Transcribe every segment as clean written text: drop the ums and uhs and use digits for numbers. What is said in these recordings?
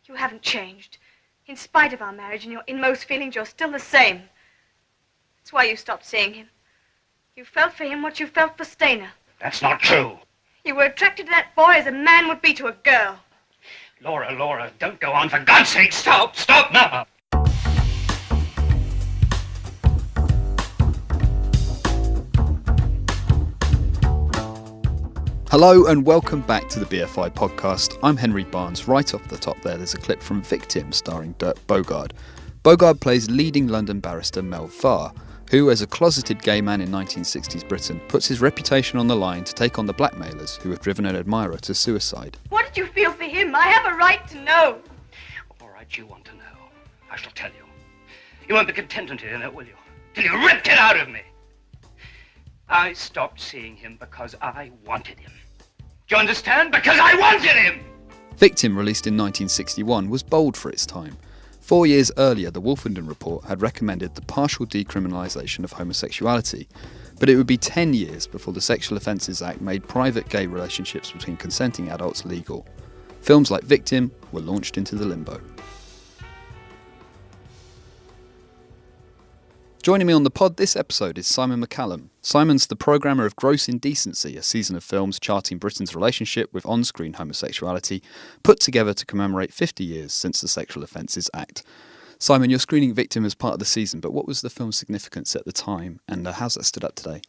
You haven't changed. In spite of our marriage and your inmost feelings, you're still the same. That's why you stopped seeing him. You felt for him what you felt for Stainer. That's not true. You were attracted to that boy as a man would be to a girl. Laura, don't go on. For God's sake, stop now. Hello and welcome back to the BFI podcast. I'm Henry Barnes. Right off the top there's a clip from Victim starring Dirk Bogarde. Bogarde plays leading London barrister Mel Farr, who, as a closeted gay man in 1960s Britain, puts his reputation on the line to take on the blackmailers who have driven an admirer to suicide. What did you feel for him? I have a right to know. All right, you want to know. I shall tell you. You won't be content until you know, will you? Till you ripped it out of me. I stopped seeing him because I wanted him. Do you understand? Because I wanted him! Victim, released in 1961, was bold for its time. 4 years earlier, the Wolfenden Report had recommended the partial decriminalisation of homosexuality, but it would be 10 years before the Sexual Offences Act made private gay relationships between consenting adults legal. Films like Victim were launched into the limbo. Joining me on the pod this episode is Simon McCallum. Simon's the programmer of Gross Indecency, a season of films charting Britain's relationship with on-screen homosexuality, put together to commemorate 50 years since the Sexual Offences Act. Simon, you're screening Victim as part of the season, but what was the film's significance at the time, and how's that stood up today?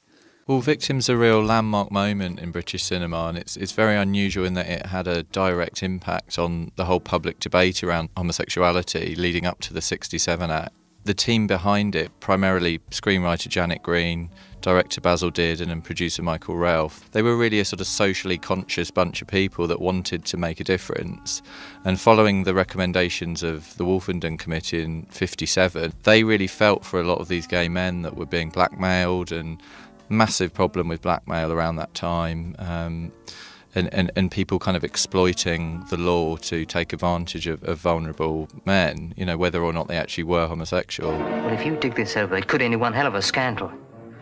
Well, Victim's a real landmark moment in British cinema, and it's very unusual in that it had a direct impact on the whole public debate around homosexuality leading up to the 67 Act. The team behind it, primarily screenwriter Janet Green, director Basil Dearden and producer Michael Ralph, they were really a sort of socially conscious bunch of people that wanted to make a difference. And following the recommendations of the Wolfenden Committee in 57, they really felt for a lot of these gay men that were being blackmailed, and massive problem with blackmail around that time. And people kind of exploiting the law to take advantage of vulnerable men, you know, whether or not they actually were homosexual. Well, if you dig this over, it could end in one hell of a scandal.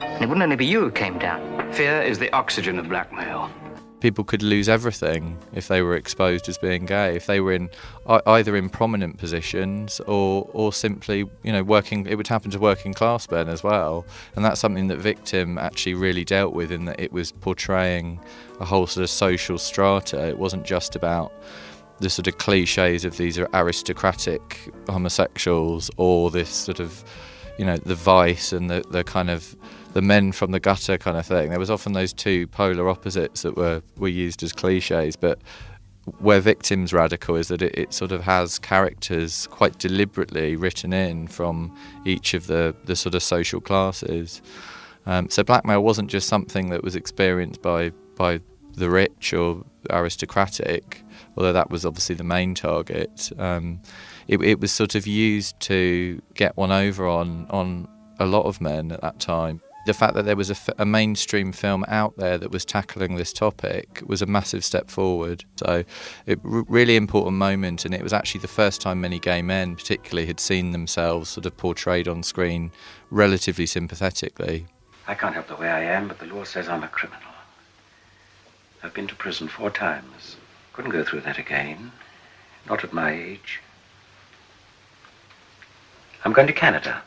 And it wouldn't only be you who came down. Fear is the oxygen of blackmail. People could lose everything if they were exposed as being gay, if they were in either in prominent positions or simply, you know, working. It would happen to working class men as well, and that's something that Victim actually really dealt with, in that it was portraying a whole sort of social strata. It wasn't just about the sort of cliches of these are aristocratic homosexuals, or this sort of, you know, the vice and the kind of the men from the gutter kind of thing. There was often those two polar opposites that were used as cliches, but where Victim's radical is that it sort of has characters quite deliberately written in from each of the sort of social classes. So blackmail wasn't just something that was experienced by the rich or aristocratic, although that was obviously the main target. It was sort of used to get one over on a lot of men at that time. The fact that there was a mainstream film out there that was tackling this topic was a massive step forward. So really important moment, and it was actually the first time many gay men particularly had seen themselves sort of portrayed on screen relatively sympathetically. I can't help the way I am, but the law says I'm a criminal. I've been to prison 4 times. Couldn't go through that again. Not at my age. I'm going to Canada.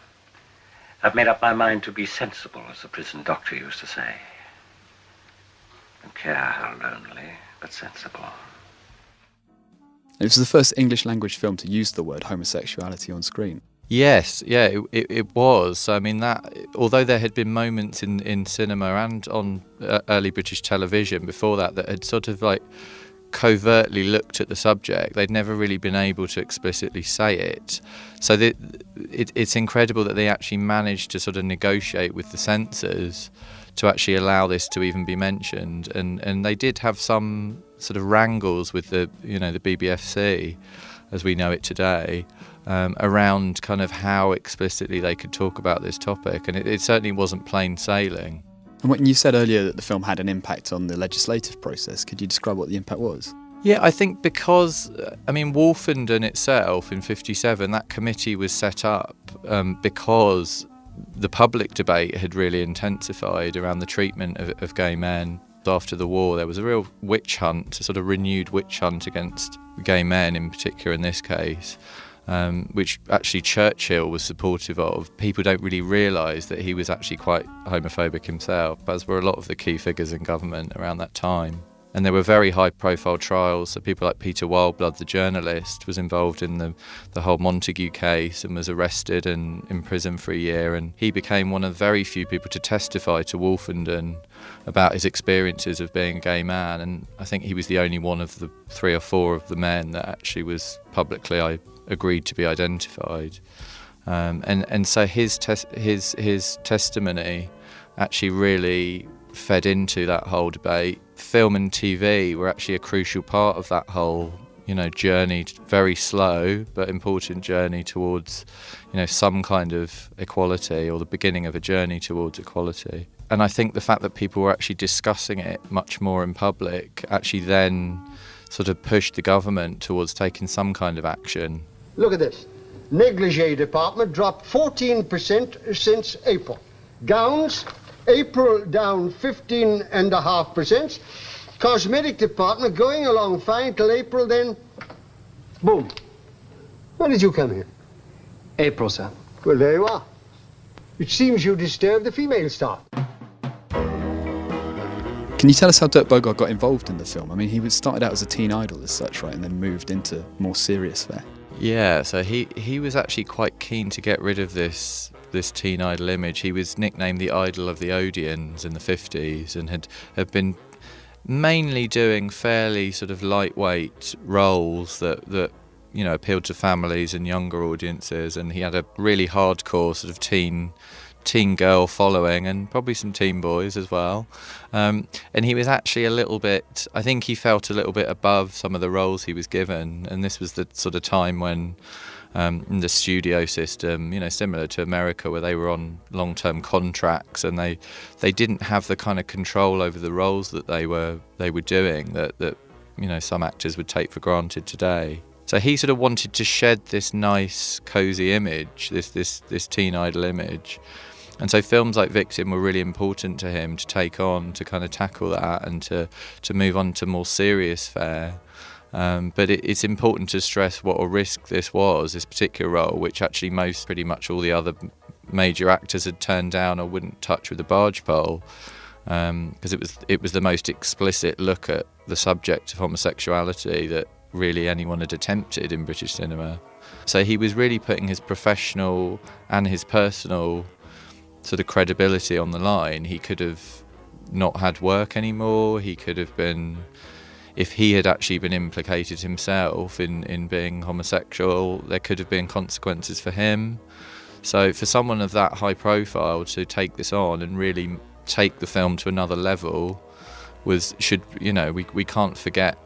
I've made up my mind to be sensible, as the prison doctor used to say. Don't care how lonely, but sensible. It was the first English language film to use the word homosexuality on screen. Yes, yeah, it was. I mean, that although there had been moments in cinema and on early British television before that had sort of like covertly looked at the subject, they'd never really been able to explicitly say it. So it's incredible that they actually managed to sort of negotiate with the censors to actually allow this to even be mentioned. And they did have some sort of wrangles with the BBFC, as we know it today, around kind of how explicitly they could talk about this topic. And it certainly wasn't plain sailing. And when you said earlier that the film had an impact on the legislative process, could you describe what the impact was? Yeah, I think because, Wolfenden itself in 57, that committee was set up because the public debate had really intensified around the treatment of gay men. After the war, there was a real witch hunt, a sort of renewed witch hunt against gay men in particular in this case, which actually Churchill was supportive of. People don't really realise that he was actually quite homophobic himself, as were a lot of the key figures in government around that time. And there were very high-profile trials, so people like Peter Wildeblood, the journalist, was involved in the whole Montague case and was arrested and imprisoned for a year. And he became one of the very few people to testify to Wolfenden about his experiences of being a gay man. And I think he was the only one of the 3 or 4 of the men that actually was publicly agreed to be identified. And so his testimony actually really fed into that whole debate. Film and TV were actually a crucial part of that whole, journey, very slow but important journey towards, some kind of equality, or the beginning of a journey towards equality. And I think the fact that people were actually discussing it much more in public actually then sort of pushed the government towards taking some kind of action. Look at this. Negligee department dropped 14% since April. Gowns, April down 15.5%. Cosmetic department going along fine till April, then boom. When did you come here? April, sir. Well, there you are. It seems you disturbed the female staff. Can you tell us how Dirk Bogarde got involved in the film? I mean, he started out as a teen idol as such, right, and then moved into more serious fare. Yeah, so he was actually quite keen to get rid of this teen idol image. He was nicknamed the idol of the Odeons in the 50s and had been mainly doing fairly sort of lightweight roles that appealed to families and younger audiences, and he had a really hardcore sort of teen girl following, and probably some teen boys as well. And he was actually I think he felt a little bit above some of the roles he was given, and this was the sort of time when in the studio system, similar to America, where they were on long-term contracts and they didn't have the kind of control over the roles that they were doing that some actors would take for granted today. So he sort of wanted to shed this nice, cosy image, this teen idol image. And so films like Victim were really important to him to take on, to kind of tackle that and to move on to more serious fare. But it's important to stress what a risk this particular role, which actually pretty much all the other major actors had turned down or wouldn't touch with a barge pole, because it was the most explicit look at the subject of homosexuality that really anyone had attempted in British cinema. So he was really putting his professional and his personal sort of credibility on the line. He could have not had work anymore. He could have been, if he had actually been implicated himself in being homosexual, there could have been consequences for him. So for someone of that high profile to take this on and really take the film to another level we can't forget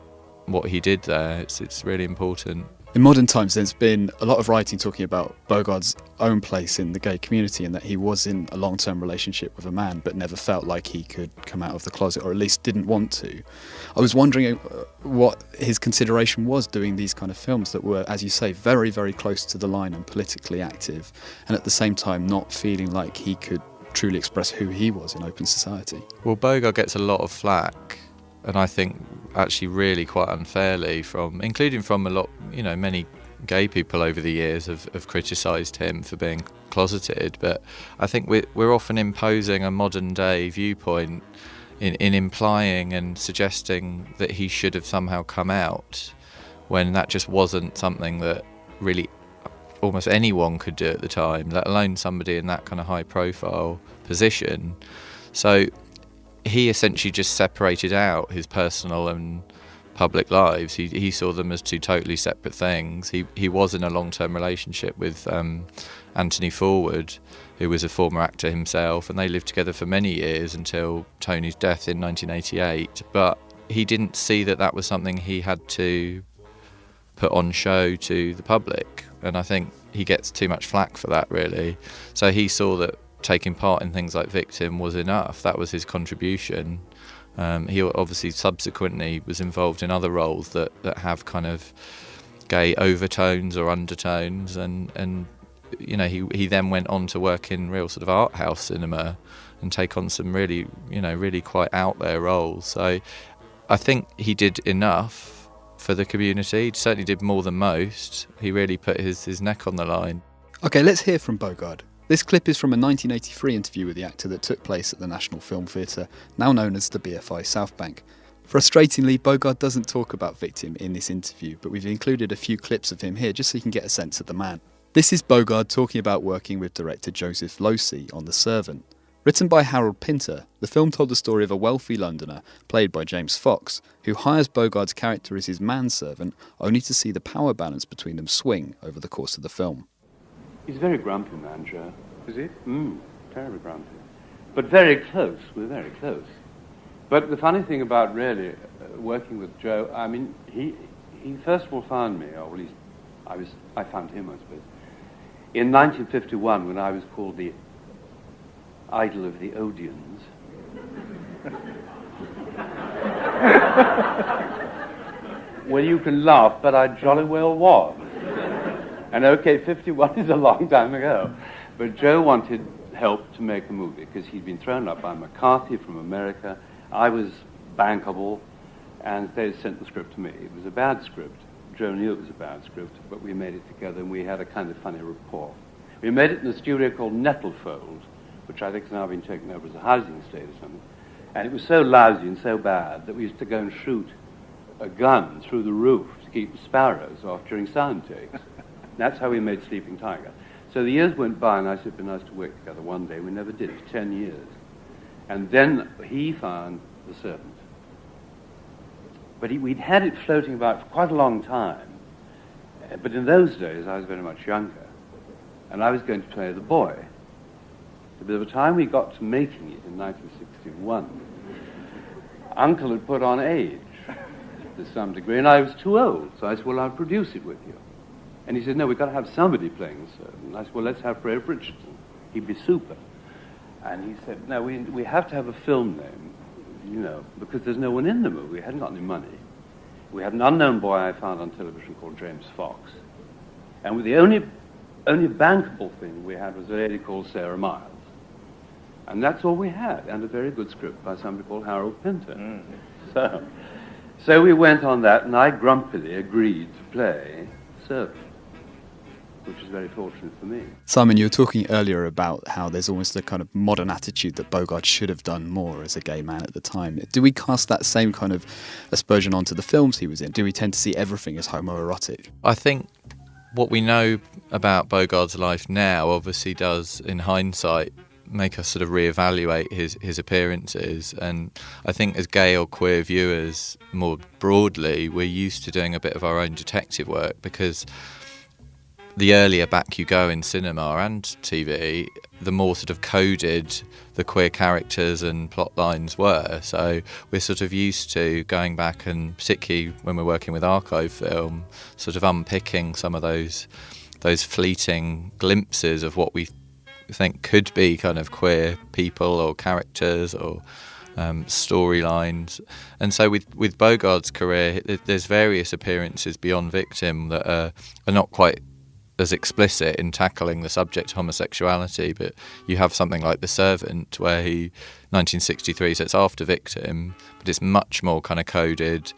what he did there. It's really important. In modern times, there's been a lot of writing talking about Bogarde's own place in the gay community and that he was in a long-term relationship with a man but never felt like he could come out of the closet, or at least didn't want to. I was wondering what his consideration was doing these kind of films that were, as you say, very, very close to the line and politically active, and at the same time not feeling like he could truly express who he was in open society. Well, Bogarde gets a lot of flack, and I think actually really quite unfairly, including from a lot, many gay people over the years have criticised him for being closeted, but I think we're often imposing a modern day viewpoint in implying and suggesting that he should have somehow come out, when that just wasn't something that really almost anyone could do at the time, let alone somebody in that kind of high profile position. So he essentially just separated out his personal and public lives. He saw them as two totally separate things. He was in a long-term relationship with Anthony Forward, who was a former actor himself, and they lived together for many years until Tony's death in 1988. But he didn't see that was something he had to put on show to the public, and I think he gets too much flack for that, really. So he saw that taking part in things like Victim was enough. That was his contribution. He obviously subsequently was involved in other roles that have kind of gay overtones or undertones, and he then went on to work in real sort of art house cinema and take on some really, really quite out there roles. So I think he did enough for the community. He certainly did more than most. He really put his neck on the line. OK, let's hear from Bogarde. This clip is from a 1983 interview with the actor that took place at the National Film Theatre, now known as the BFI South Bank. Frustratingly, Bogarde doesn't talk about Victim in this interview, but we've included a few clips of him here just so you can get a sense of the man. This is Bogarde talking about working with director Joseph Losey on The Servant. Written by Harold Pinter, the film told the story of a wealthy Londoner, played by James Fox, who hires Bogarde's character as his manservant, only to see the power balance between them swing over the course of the film. He's a very grumpy man, Joe. Is he? Terribly grumpy. But very close. We're very close. But the funny thing about really working with Joe, I mean, he first of all found me, or at least I found him, I suppose, in 1951 when I was called the idol of the Odeons. Well, you can laugh, but I jolly well was. And okay, 51 is a long time ago. But Joe wanted help to make a movie because he'd been thrown up by McCarthy from America. I was bankable, and they sent the script to me. It was a bad script. Joe knew it was a bad script, but we made it together, and we had a kind of funny rapport. We made it in a studio called Nettlefold, which I think has now been taken over as a housing estate or something. And it was so lousy and so bad that we used to go and shoot a gun through the roof to keep the sparrows off during sound takes. That's how we made Sleeping Tiger. So the years went by, and I said it'd be nice to work together one day. We never did. It was 10 years. And then he found The Servant. But we'd had it floating about for quite a long time. But in those days, I was very much younger. And I was going to play the boy. But by the time we got to making it in 1961, Uncle had put on age to some degree, and I was too old. So I said, well, I'll produce it with you. And he said, no, we've got to have somebody playing the servant. And I said, well, let's have Fred Richardson. He'd be super. And he said, no, we have to have a film name, because there's no one in the movie. We hadn't got any money. We had an unknown boy I found on television called James Fox. And the only bankable thing we had was a lady called Sarah Miles. And that's all we had, and a very good script by somebody called Harold Pinter. So we went on that, and I grumpily agreed to play Servant, which is very fortunate for me. Simon, you were talking earlier about how there's almost a kind of modern attitude that Bogarde should have done more as a gay man at the time. Do we cast that same kind of aspersion onto the films he was in? Do we tend to see everything as homoerotic? I think what we know about Bogarde's life now obviously does, in hindsight, make us sort of reevaluate his appearances. And I think as gay or queer viewers more broadly, we're used to doing a bit of our own detective work, because the earlier back you go in cinema and TV, the more sort of coded the queer characters and plot lines were. So we're sort of used to going back, and particularly when we're working with archive film, sort of unpicking some of those fleeting glimpses of what we think could be kind of queer people or characters or storylines. And so with Bogarde's career, there's various appearances beyond Victim that are not quite as explicit in tackling the subject of homosexuality, but you have something like The Servant, where 1963, so it's after Victim, but it's much more kind of coded.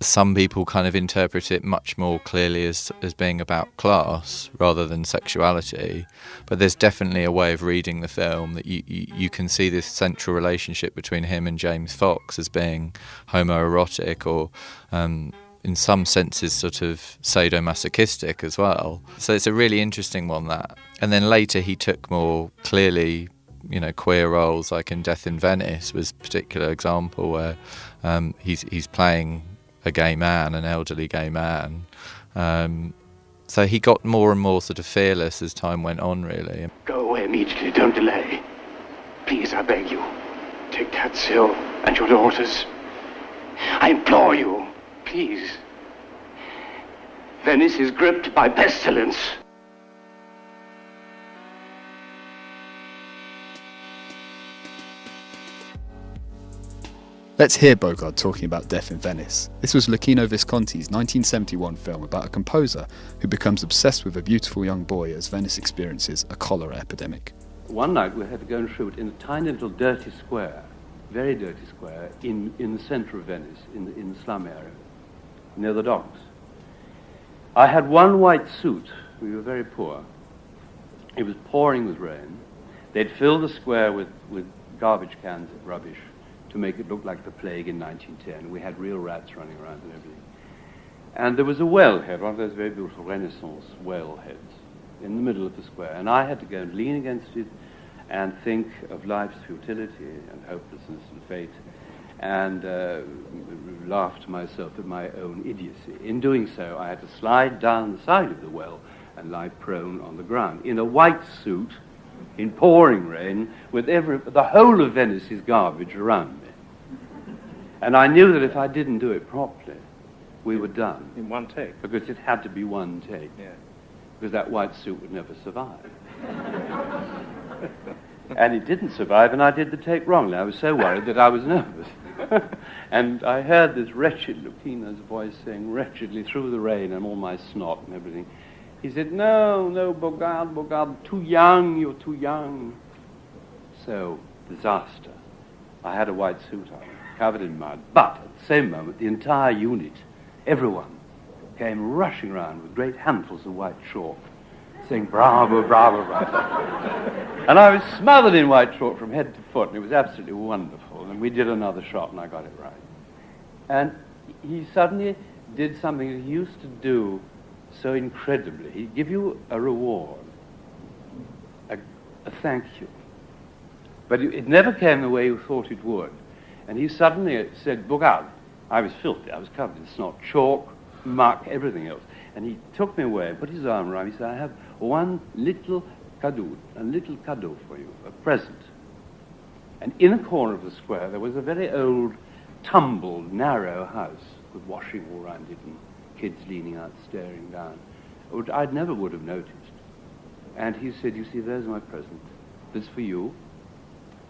Some people kind of interpret it much more clearly as being about class rather than sexuality. But there's definitely a way of reading the film that you can see this central relationship between him and James Fox as being homoerotic, or in some senses sort of sadomasochistic as well. So it's a really interesting one, that. And then later he took more clearly, queer roles, like in Death in Venice was a particular example where he's playing a gay man, an elderly gay man. So he got more and more sort of fearless as time went on, really. Go away immediately, don't delay. Please, I beg you. Take that Sil and your daughters. I implore you, please. Venice is gripped by pestilence. Let's hear Bogarde talking about Death in Venice. This was Luchino Visconti's 1971 film about a composer who becomes obsessed with a beautiful young boy as Venice experiences a cholera epidemic. one night we had to go and shoot in a tiny little dirty square, very dirty square, in the centre of Venice, in the slum area, near the docks. I had one white suit. We were very poor. It was pouring with rain. They'd filled the square with garbage cans of rubbish to make it look like the plague in 1910. We had real rats running around and everything. And there was a wellhead, one of those very beautiful Renaissance wellheads, in the middle of the square. And I had to go and lean against it and think of life's futility and hopelessness and fate, and laugh to myself at my own idiocy. In doing so, I had to slide down the side of the well and lie prone on the ground, in a white suit, in pouring rain, with the whole of Venice's garbage around me. And I knew that if I didn't do it properly, we were done. In one take? Because it had to be one take. Yeah. Because that white suit would never survive. And it didn't survive, and I did the take wrongly. I was so worried that I was nervous. And I heard this wretched Lupino's voice saying wretchedly through the rain and all my snot and everything. He said, no, Bogarde, too young, you're too young. So, disaster. I had a white suit on, covered in mud. But at the same moment, the entire unit, everyone, came rushing around with great handfuls of white chalk, saying, bravo, bravo, bravo. And I was smothered in white chalk from head to foot, and it was absolutely wonderful. And we did another shot, and I got it right. And he suddenly did something that he used to do so incredibly. He'd give you a reward, a thank you. But it never came the way you thought it would. And he suddenly said, Bogarde. I was filthy. I was covered in snot, chalk, muck, everything else. And he took me away and put his arm around me. He said, I have one little cadeau for you, a present. And in a corner of the square, there was a very old, tumbled, narrow house with washing all around it and kids leaning out, staring down, which I never would have noticed. And he said, you see, there's my present. This for you.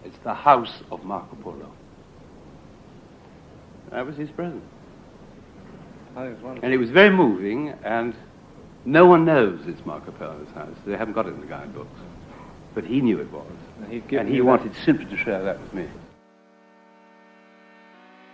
It's the house of Marco Polo. That was his present. And it was very moving, and no one knows it's Marco Polo's house. They haven't got it in the guidebooks. But he knew it was. And he wanted simply to share that with me.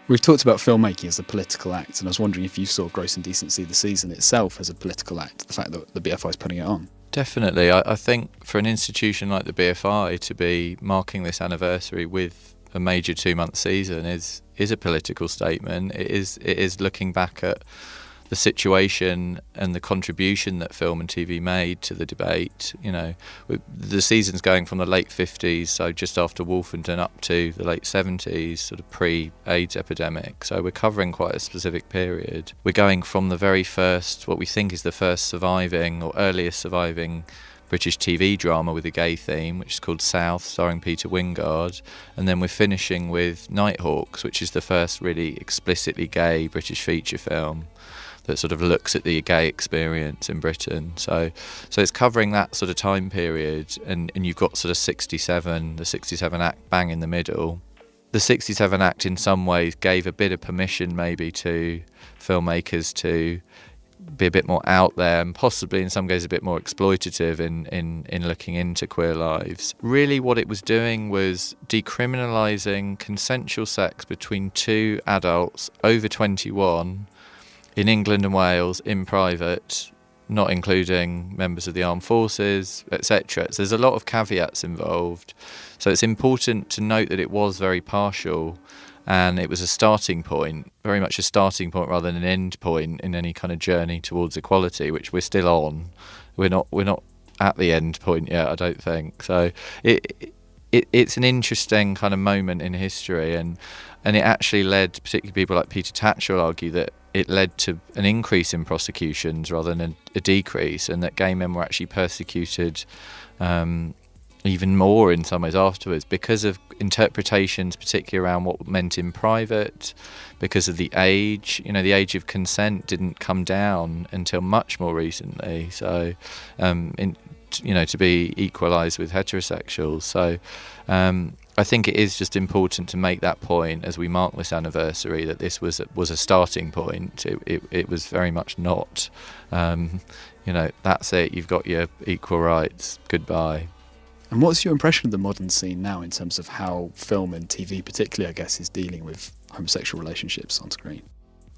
We've talked about filmmaking as a political act, and I was wondering if you saw Gross Indecency, the season itself, as a political act, the fact that the BFI is putting it on. Definitely. I think for an institution like the BFI to be marking this anniversary with a major 2-month season is a political statement. It is looking back at the situation and the contribution that film and TV made to the debate. You know, the season's going from the late 50s, so just after Wolfenden, up to the late 70s, sort of pre-AIDS epidemic. So we're covering quite a specific period. We're going from the very first, what we think is the first surviving or earliest surviving British TV drama with a gay theme, which is called South, starring Peter Wingard, and then we're finishing with Nighthawks, which is the first really explicitly gay British feature film that sort of looks at the gay experience in Britain. So it's covering that sort of time period, and you've got sort of 67, the 67 Act bang in the middle. The 67 Act in some ways gave a bit of permission maybe to filmmakers to be a bit more out there and possibly in some cases a bit more exploitative in looking into queer lives. Really what it was doing was decriminalising consensual sex between two adults over 21 in England and Wales in private, not including members of the armed forces, etc. So there's a lot of caveats involved. So it's important to note that it was very partial, and it was a starting point, very much a starting point rather than an end point in any kind of journey towards equality, which we're still on. We're not at the end point yet, I don't think. So it's an interesting kind of moment in history, and it actually led, particularly people like Peter Tatchell argue, that it led to an increase in prosecutions rather than a decrease, and that gay men were actually persecuted even more in some ways afterwards because of interpretations, particularly around what meant in private, because of the age. You know, the age of consent didn't come down until much more recently. So, to be equalised with heterosexuals. So, I think it is just important to make that point as we mark this anniversary, that this was a starting point. It was very much not. That's it. You've got your equal rights. Goodbye. And what's your impression of the modern scene now in terms of how film and TV particularly, I guess, is dealing with homosexual relationships on screen?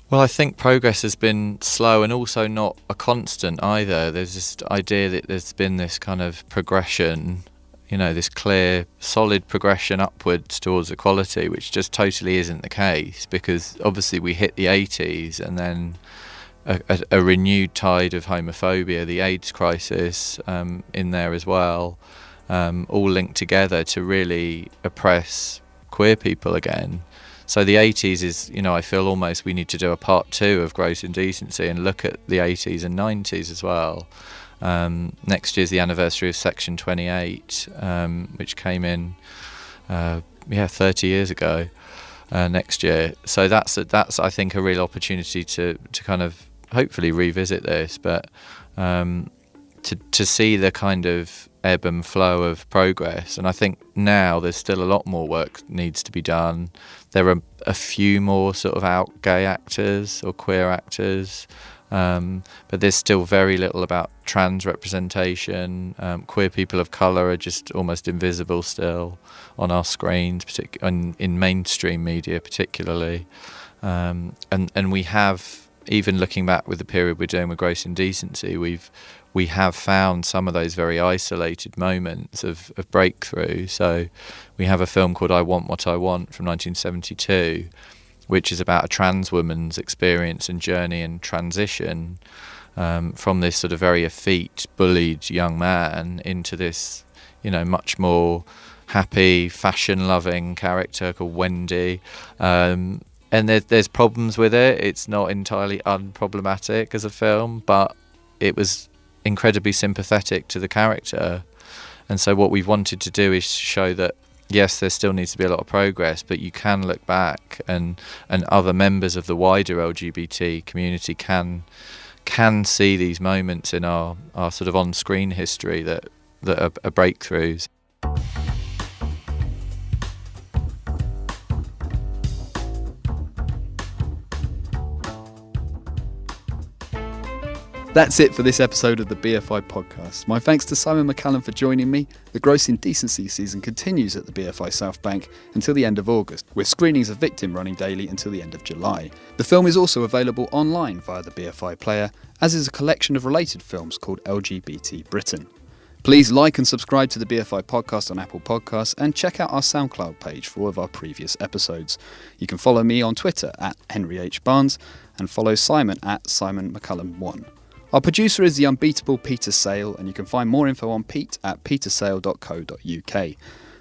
Well, I think progress has been slow and also not a constant either. There's this idea that there's been this kind of progression, this clear, solid progression upwards towards equality, which just totally isn't the case, because obviously we hit the 80s and then a renewed tide of homophobia, the AIDS crisis in there as well, all linked together to really oppress queer people again. So the 80s is, I feel almost we need to do a part 2 of Gross Indecency and look at the 80s and 90s as well. Next year's the anniversary of Section 28, which came in, 30 years ago next year. So that's I think a real opportunity to kind of hopefully revisit this, but to see the kind of ebb and flow of progress. And I think now there's still a lot more work needs to be done. There are a few more sort of out gay actors or queer actors, but there's still very little about trans representation. Queer people of colour are just almost invisible still on our screens, in mainstream media particularly. And we have, even looking back with the period we're doing with Gross Indecency, we have found some of those very isolated moments of breakthrough. So we have a film called I Want What I Want from 1972, which is about a trans woman's experience and journey and transition from this sort of very effete, bullied young man into this, much more happy, fashion-loving character called Wendy. And there's problems with it. It's not entirely unproblematic as a film, but it was incredibly sympathetic to the character. And so what we've wanted to do is show that yes, there still needs to be a lot of progress, but you can look back and other members of the wider LGBT community can see these moments in our sort of on-screen history that are breakthroughs. That's it for this episode of the BFI podcast. My thanks to Simon McCallum for joining me. The Gross Indecency season continues at the BFI South Bank until the end of August, with screenings of Victim running daily until the end of July. The film is also available online via the BFI player, as is a collection of related films called LGBT Britain. Please like and subscribe to the BFI podcast on Apple Podcasts and check out our SoundCloud page for all of our previous episodes. You can follow me on Twitter at Henry H. Barnes and follow Simon at Simon McCallum1. Our producer is the unbeatable Peter Sale, and you can find more info on Pete at petersale.co.uk.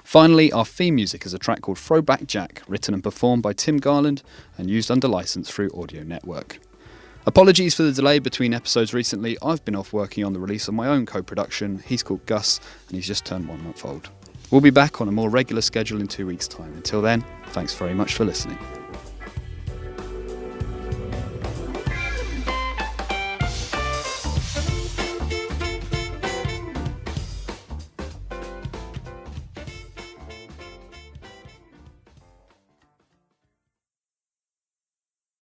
Finally, our theme music is a track called Throwback Jack, written and performed by Tim Garland and used under licence through Audio Network. Apologies for the delay between episodes recently. I've been off working on the release of my own co-production. He's called Gus, and he's just turned 1 month old. We'll be back on a more regular schedule in 2 weeks' time. Until then, thanks very much for listening.